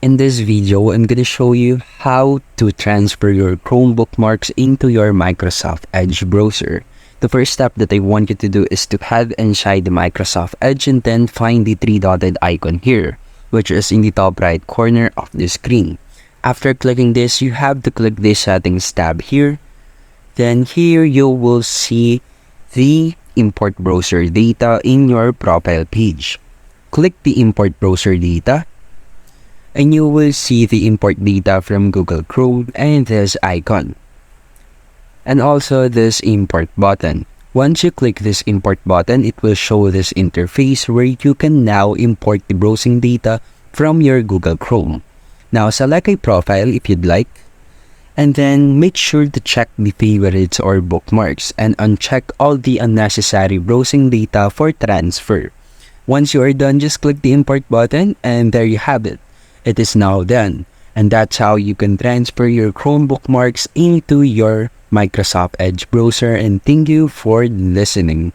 In this video, I'm going to show you how to transfer your Chrome bookmarks into your Microsoft Edge browser. The first step that I want you to do is to head inside the Microsoft Edge and then find the three-dotted icon here, which is in the top right corner of the screen. After clicking this, you have to click the Settings tab here. Then here you will see the Import Browser Data in your profile page. Click the Import Browser Data, and you will see the import data from Google Chrome and this icon. And also this import button. Once you click this import button, it will show this interface where you can now import the browsing data from your Google Chrome. Now select a profile if you'd like, and then make sure to check the favorites or bookmarks and uncheck all the unnecessary browsing data for transfer. Once you are done, just click the import button and there you have it. It is now done, and that's how you can transfer your Chrome bookmarks into your Microsoft Edge browser. And thank you for listening.